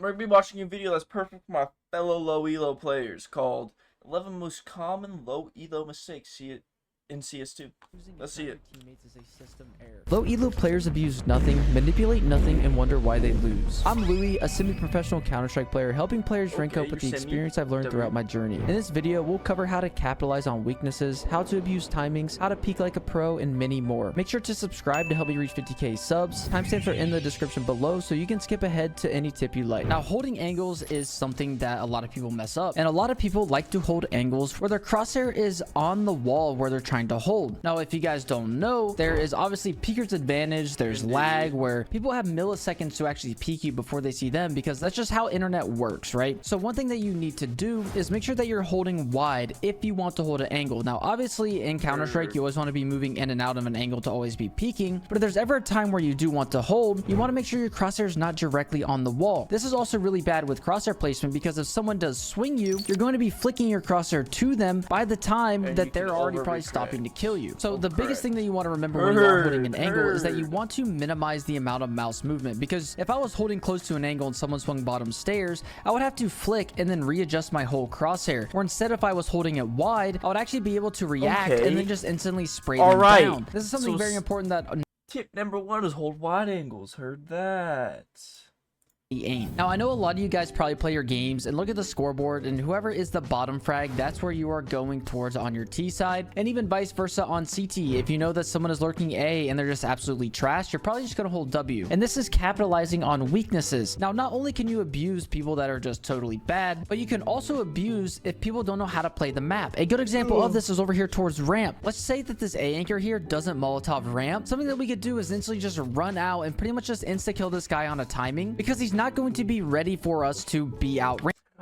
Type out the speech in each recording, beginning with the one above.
we're gonna be watching a video that's perfect for my fellow low elo players called 11 most common low elo mistakes. See it in CS2. Let's see it. Low elo players abuse nothing, manipulate nothing, and wonder why they lose. I'm Louis, a semi-professional Counter-Strike player, helping players rank up with the experience I've learned throughout my journey. In this video, we'll cover how to capitalize on weaknesses, how to abuse timings, how to peak like a pro, and many more. Make sure to subscribe to help me reach 50k subs. Timestamps are in the description below, so you can skip ahead to any tip you like. Now, holding angles is something that a lot of people mess up, and a lot of people like to hold angles where their crosshair is on the wall where they're trying to hold. Now, if you guys don't know, there is obviously peeker's advantage. There's lag where people have milliseconds to actually peek you before they see them, because that's just how internet works, right? So one thing that you need to do is make sure that you're holding wide if you want to hold an angle. Now, obviously in Counter-Strike, you always want to be moving in and out of an angle to always be peeking, but if there's ever a time where you do want to hold, you want to make sure your crosshair is not directly on the wall. This is also really bad with crosshair placement, because if someone does swing you, you're going to be flicking your crosshair to them by the time that they're already probably stopping to kill you. So the biggest thing that you want to remember when you're holding an angle is that you want to minimize the amount of mouse movement, because if I was holding close to an angle and someone swung bottom stairs, I would have to flick and then readjust my whole crosshair, or instead if I was holding it wide, I would actually be able to react and then just instantly spray them down. This is something very important that tip number 1 is hold wide angles. Heard that. Aim. Now, I know a lot of you guys probably play your games and look at the scoreboard, and whoever is the bottom frag, that's where you are going towards on your T side, and even vice versa on CT. If you know that someone is lurking A and they're just absolutely trash, you're probably just going to hold W. And this is capitalizing on weaknesses. Now, not only can you abuse people that are just totally bad, but you can also abuse if people don't know how to play the map. A good example of this is over here towards ramp. Let's say that this A anchor here doesn't Molotov ramp. Something that we could do is instantly just run out and pretty much just insta-kill this guy on a timing, because he's not going to be ready for us to be out.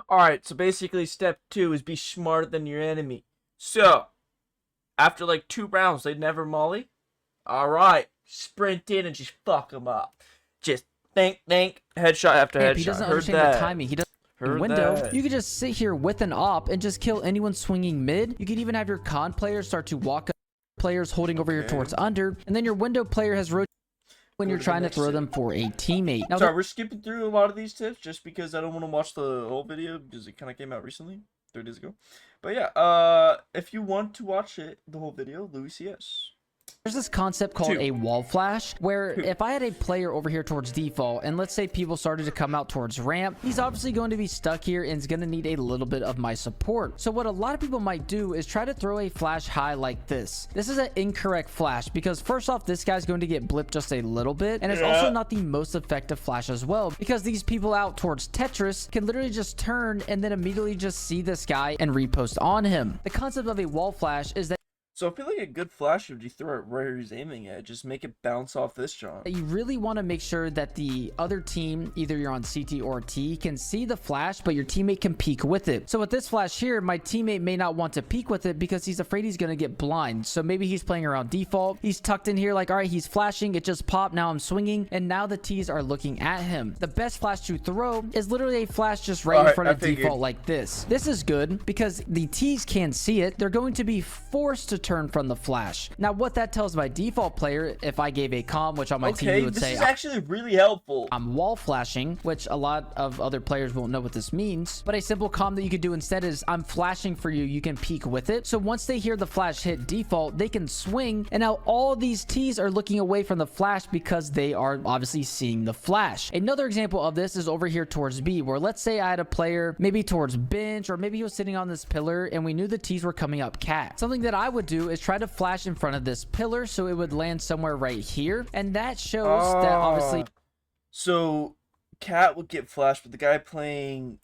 Alright, so basically step 2 is be smarter than your enemy. So, after like 2 rounds, they never molly. Alright, sprint in and just fuck them up. Just think, headshot after headshot. He doesn't Heard understand that. the timing. He doesn't. Window, you could just sit here with an op and just kill anyone swinging mid. You could even have your con players start to walk up players holding over here towards under, and then your window player has rotated when you're trying to throw them for a teammate. Now, sorry, we're skipping through a lot of these tips just because I don't want to watch the whole video, because it kind of came out recently, 3 days ago. But yeah, if you want to watch it, the whole video, Louis CS. There's this concept called a wall flash, where if I had a player over here towards default, and let's say people started to come out towards ramp, he's obviously going to be stuck here and is going to need a little bit of my support. So what a lot of people might do is try to throw a flash high like this. This is an incorrect flash, because first off, this guy's going to get blipped just a little bit, and it's also not the most effective flash as well, because these people out towards Tetris can literally just turn and then immediately just see this guy and repost on him. The concept of a wall flash is that so I feel like a good flash would you throw it where he's aiming at. Just make it bounce off this John. You really want to make sure that the other team, either you're on CT or T, can see the flash, but your teammate can peek with it. So with this flash here, my teammate may not want to peek with it because he's afraid he's going to get blind. So maybe he's playing around default. He's tucked in here like, all right, he's flashing. It just popped. Now I'm swinging. And now the T's are looking at him. The best flash to throw is literally a flash just right in front of default like this. This is good because the T's can't see it. They're going to be forced to turn from the flash. Now what that tells my default player, if I gave a comm, which on my team would say this is actually really helpful, I'm wall flashing, which a lot of other players won't know what this means, but a simple comm that you could do instead is I'm flashing for you, you can peek with it. So once they hear the flash hit default, they can swing, and now all these T's are looking away from the flash because they are obviously seeing the flash. Another example of this is over here towards B, where let's say I had a player maybe towards bench, or maybe he was sitting on this pillar and we knew the T's were coming up cat. Something that I would do is try to flash in front of this pillar so it would land somewhere right here, and that shows that obviously so cat would get flashed, but the guy playing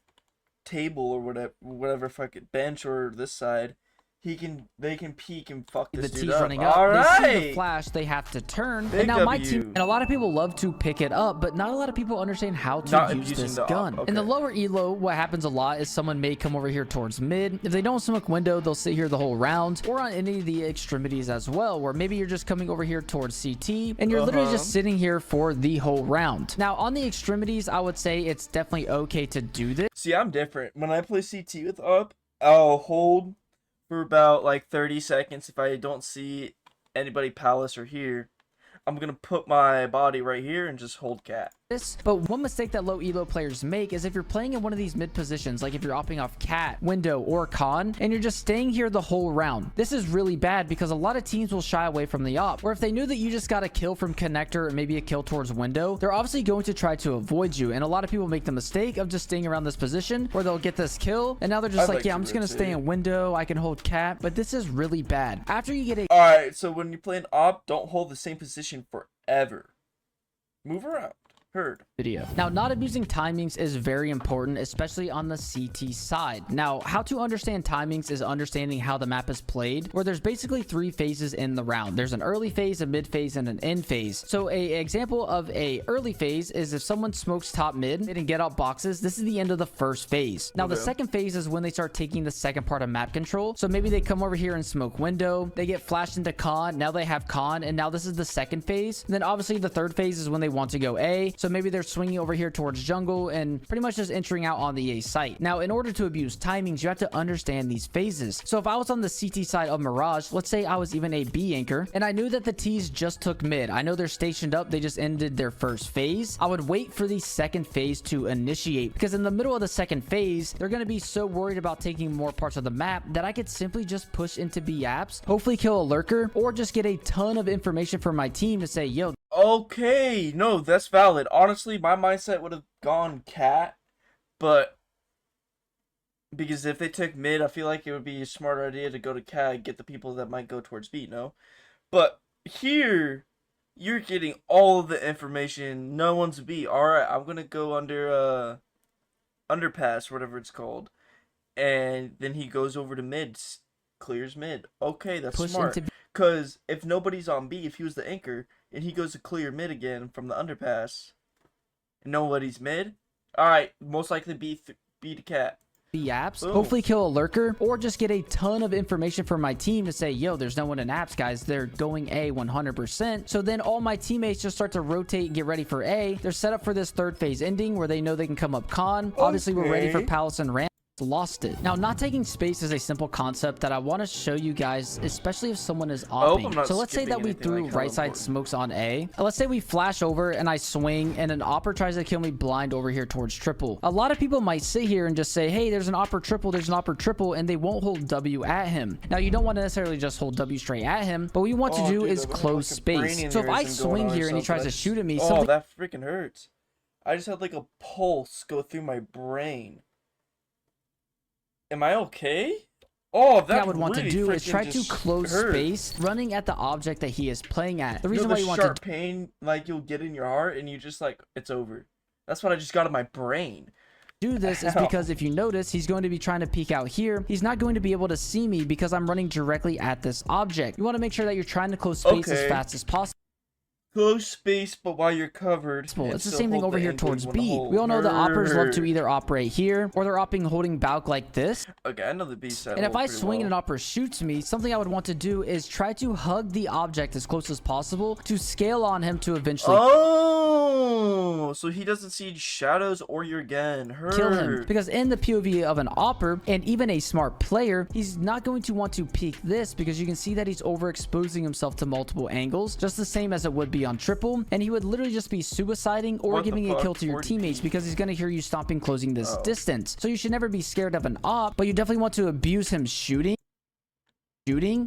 table or whatever fucking bench or this side, they can peek and fuck this the dude T's up. running up. All right. They see the flash, they have to turn. And now my team, and a lot of people love to pick it up, but not a lot of people understand how to use this gun. In the lower elo, what happens a lot is someone may come over here towards mid. If they don't smoke window, they'll sit here the whole round, or on any of the extremities as well, where maybe you're just coming over here towards CT and you're literally just sitting here for the whole round. Now on the extremities, I would say it's definitely okay to do this. See, I'm different. When I play CT with up, I'll hold for about like 30 seconds. If I don't see anybody palace or here, I'm gonna put my body right here and just hold cat. But one mistake that low elo players make is if you're playing in one of these mid positions, like if you're opting off cat, window, or con, and you're just staying here the whole round. This is really bad because a lot of teams will shy away from the op, or if they knew that you just got a kill from connector or maybe a kill towards window, they're obviously going to try to avoid you. And a lot of people make the mistake of just staying around this position where they'll get this kill, and now they're just like, yeah, I'm just gonna stay in window, I can hold cat. But this is really bad. After you get a Alright, so when you're playing op, don't hold the same position forever. Move around. Heard. Video. Now, not abusing timings is very important, especially on the CT side. Now, how to understand timings is understanding how the map is played, where there's basically 3 phases in the round. There's an early phase, a mid phase, and an end phase. So a example of a early phase is if someone smokes top mid and get out boxes, this is the end of the first phase. Now, the second phase is when they start taking the second part of map control. So maybe they come over here and smoke window, they get flashed into con, now they have con, and now this is the second phase. And then obviously the third phase is when they want to go A. So maybe they're swinging over here towards jungle and pretty much just entering out on the A site. Now, in order to abuse timings, you have to understand these phases. So if I was on the CT side of Mirage, let's say I was even a B anchor, and I knew that the T's just took mid. I know they're stationed up. They just ended their first phase. I would wait for the second phase to initiate, because in the middle of the second phase, they're going to be so worried about taking more parts of the map that I could simply just push into B apps, hopefully kill a lurker, or just get a ton of information from my team to say, yo, okay, no, that's valid. Honestly, my mindset would have gone cat, but because if they took mid, I feel like it would be a smarter idea to go to cat and get the people that might go towards B, no? But here, you're getting all of the information. No one's B. Alright, I'm gonna go under underpass, whatever it's called. And then he goes over to mid, clears mid. Okay, that's smart. Because if nobody's on B, if he was the anchor, and he goes to clear mid again from the underpass, and nobody's mid, alright, most likely B to cat. B apps, hopefully kill a lurker, or just get a ton of information from my team to say, yo, there's no one in apps, guys. They're going A 100%. So then all my teammates just start to rotate and get ready for A. They're set up for this third phase ending where they know they can come up con. Obviously, we're ready for Palace and Ram. Lost it. Now, not taking space is a simple concept that I want to show you guys, especially if someone is opping. So let's say that we threw like right side smokes on A. Let's say we flash over and I swing and an opper tries to kill me blind over here towards triple. A lot of people might sit here and just say, hey, there's an opper triple, there's an opper triple, and they won't hold W at him. Now, you don't want to necessarily just hold W straight at him, but what we want to do is close space. So if I swing here and he tries to shoot at me, oh, that freaking hurts. I just had like a pulse go through my brain. Am I okay? Oh, that I would want to do is try to close space running at the object that he is playing at. The reason why you want to pain like you'll get in your heart and you just like it's over. That's what I just got in my brain. Do this is because if you notice, he's going to be trying to peek out here. He's not going to be able to see me because I'm running directly at this object. You want to make sure that you're trying to close space as fast as possible. Close space, but while you're covered. It's the same thing over here towards B. We all know the oppers love to either operate here, or they're opping holding Balk like this. Okay, I know the B side. And if I swing and an opper shoots me, something I would want to do is try to hug the object as close as possible to scale on him to eventually so he doesn't see shadows or your gun. Kill him. Because in the POV of an opper, and even a smart player, he's not going to want to peek this because you can see that he's overexposing himself to multiple angles, just the same as it would be on triple, and he would literally just be suiciding or giving a kill to your teammates because he's going to hear you stopping closing this distance. So you should never be scared of an op, but you definitely want to abuse him shooting,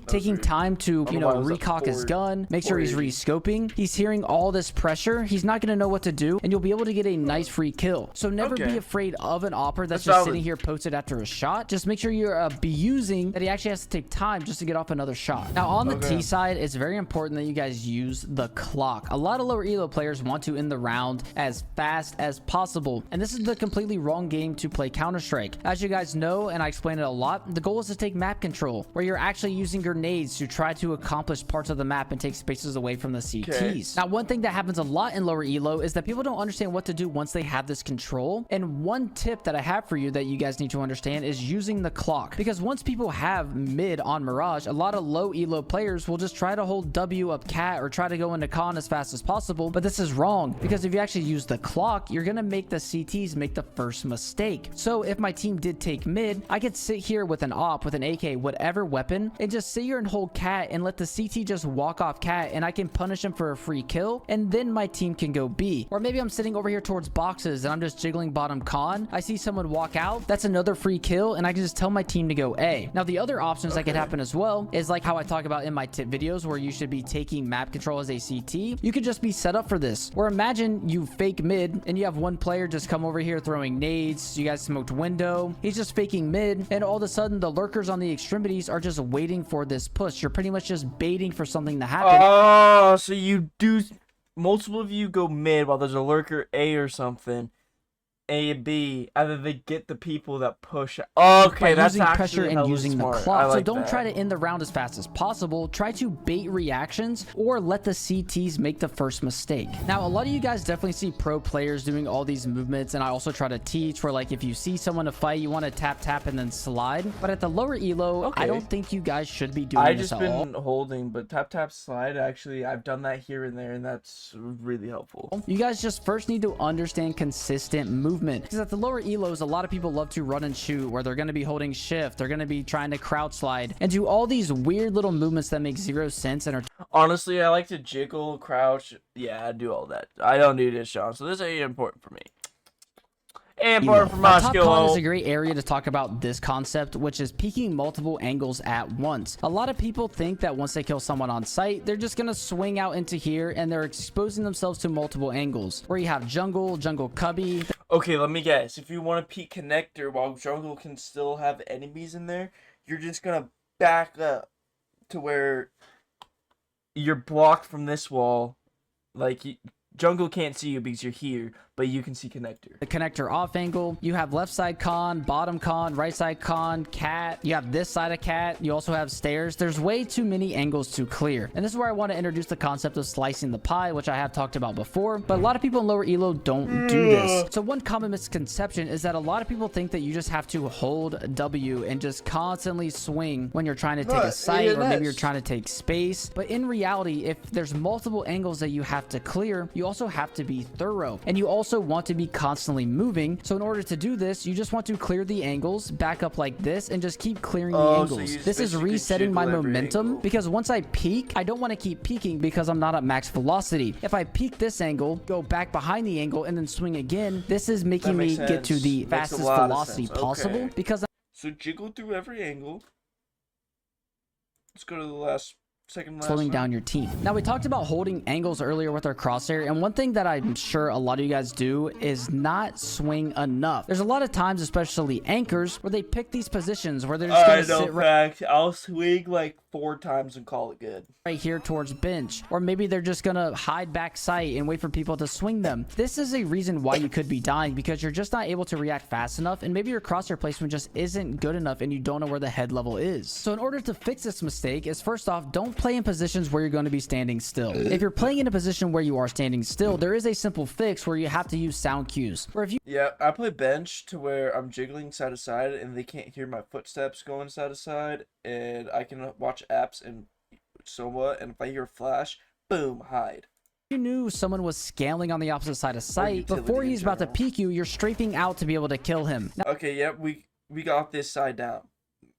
taking time to, you know, recock his gun, make sure he's re-scoping. He's hearing all this pressure. He's not going to know what to do, and you'll be able to get a nice free kill. So never be afraid of an opper that's just sitting here posted after a shot. Just make sure you're abusing that he actually has to take time just to get off another shot. Now, on the T side, it's very important that you guys use the clock. A lot of lower elo players want to end the round as fast as possible, and this is the completely wrong game to play Counter-Strike. As you guys know, and I explain it a lot, the goal is to take map control, where you're actually using grenades to try to accomplish parts of the map and take spaces away from the CTs. Now, one thing that happens a lot in lower elo is that people don't understand what to do once they have this control. And one tip that I have for you that you guys need to understand is using the clock. Because once people have mid on Mirage, a lot of low elo players will just try to hold W up cat or try to go into con as fast as possible. But this is wrong, because if you actually use the clock, you're going to make the CTs make the first mistake. So if my team did take mid, I could sit here with an op, with an AK, whatever weapon, and just sit here and hold cat and let the CT just walk off cat, and I can punish him for a free kill, and then my team can go B. Or maybe I'm sitting over here towards boxes and I'm just jiggling bottom con. I see someone walk out, that's another free kill, and I can just tell my team to go A. Now the other options that could happen as well is like how I talk about in my tip videos, where you should be taking map control as a CT. You could just be set up for this. Or imagine you fake mid and you have one player just come over here throwing nades. You guys smoked window. He's just faking mid, and all of a sudden the lurkers on the extremities are just waiting for this push. You're pretty much just baiting for something to happen. Oh, so you do, multiple of you go mid while there's a lurker A or something, A and B, and then they get the people that push. Okay, that's using pressure actually and using the smart. clock. Like so don't that. try to end the round as fast as possible. Try to bait reactions or let the CTs make the first mistake. Now, a lot of you guys definitely see pro players doing all these movements, and I also try to teach where, like, if you see someone to fight, you want to tap and then slide. But at the lower elo, I don't think you guys should be doing this at all. I just been holding, but tap slide, actually I've done that here and there, and that's really helpful. You guys just first need to understand consistent movement, because at the lower elos, a lot of people love to run and shoot, where they're going to be holding shift, they're going to be trying to crouch slide and do all these weird little movements that make zero sense and are honestly, I like to jiggle, crouch. Yeah, I do all that. I don't do this, Sean, so this ain't important for me. Important for my skill. Top con is a great area to talk about this concept, which is peeking multiple angles at once. A lot of people think that once they kill someone on site, they're just gonna swing out into here and they're exposing themselves to multiple angles, where you have jungle cubby. Okay, let me guess. If you want to peek connector while jungle can still have enemies in there, you're just gonna back up to where you're blocked from this wall. Like, jungle can't see you because you're here, but you can see connector. The connector off angle. You have left side con, bottom con, right side con, cat. You have this side of cat. You also have stairs. There's way too many angles to clear. And this is where I want to introduce the concept of slicing the pie, which I have talked about before. But a lot of people in lower elo don't do this. So one common misconception is that a lot of people think that you just have to hold W and just constantly swing when you're trying to take a site, or maybe you're trying to take space. But in reality, if there's multiple angles that you have to clear, you also have to be thorough, and you also want to be constantly moving. So in order to do this, you just want to clear the angles, back up like this, and just keep clearing the angles. This is resetting my momentum, because once I peak, I don't want to keep peaking because I'm not at max velocity. If I peak this angle, go back behind the angle, and then swing again, this is making me get to the fastest velocity possible. Because so jiggle through every angle. Let's go to the last slowing down your team. Now, we talked about holding angles earlier with our crosshair, and one thing that I'm sure a lot of you guys do is not swing enough. There's a lot of times, especially anchors, where they pick these positions where they're just gonna sit right. I'll swing like 4 times and call it good. Right here towards bench, or maybe they're just gonna hide back sight and wait for people to swing them. This is a reason why you could be dying, because you're just not able to react fast enough, and maybe your crosshair placement just isn't good enough and you don't know where the head level is. So in order to fix this mistake is, first off, don't play in positions where you're going to be standing still. If you're playing in a position where you are standing still, there is a simple fix where you have to use sound cues. Or if you I play bench to where I'm jiggling side to side and they can't hear my footsteps going side to side, and I can watch apps and somewhat, and if I hear a flash, boom, hide. You knew someone was scaling on the opposite side of sight, before he's about to peek you, you're strafing out to be able to kill him. Now, okay, yep, we got this side down.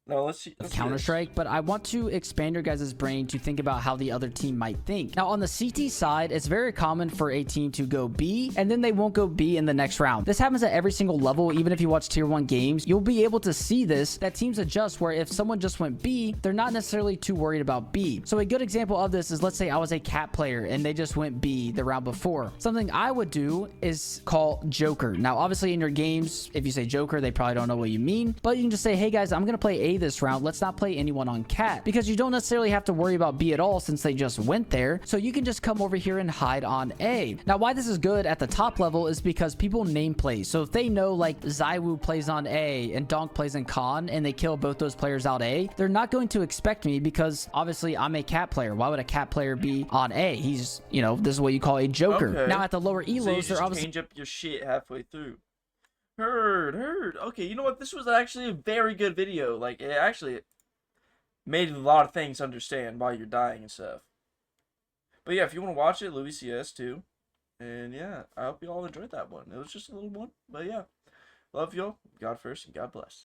No, let's see. Counter-Strike, but I want to expand your guys' brain to think about how the other team might think. Now, on the CT side, it's very common for a team to go B, and then they won't go B in the next round. This happens at every single level. Even if you watch tier 1 games, you'll be able to see this, that teams adjust, where if someone just went B, they're not necessarily too worried about B. So a good example of this is, let's say I was a cat player and they just went B the round before. Something I would do is call Joker. Now, obviously in your games, if you say Joker, they probably don't know what you mean, but you can just say, hey guys, I'm gonna play A this round. Let's not play anyone on cat, because you don't necessarily have to worry about B at all since they just went there. So you can just come over here and hide on A. Now, why this is good at the top level is because people name plays. So if they know like Zywoo plays on A and Donk plays in con, and they kill both those players out A, they're not going to expect me, because obviously I'm a cat player. Why would a cat player be on A? He's, you know, this is what you call a Joker. Okay. Now at the lower elos, so you they're obviously change up your shit halfway through. Heard. Okay, you know what? This was actually a very good video. Like, it actually made a lot of things understand why you're dying and stuff. But yeah, if you want to watch it, Louis CS too. And yeah, I hope you all enjoyed that one. It was just a little one. But yeah, love y'all. God first and God bless.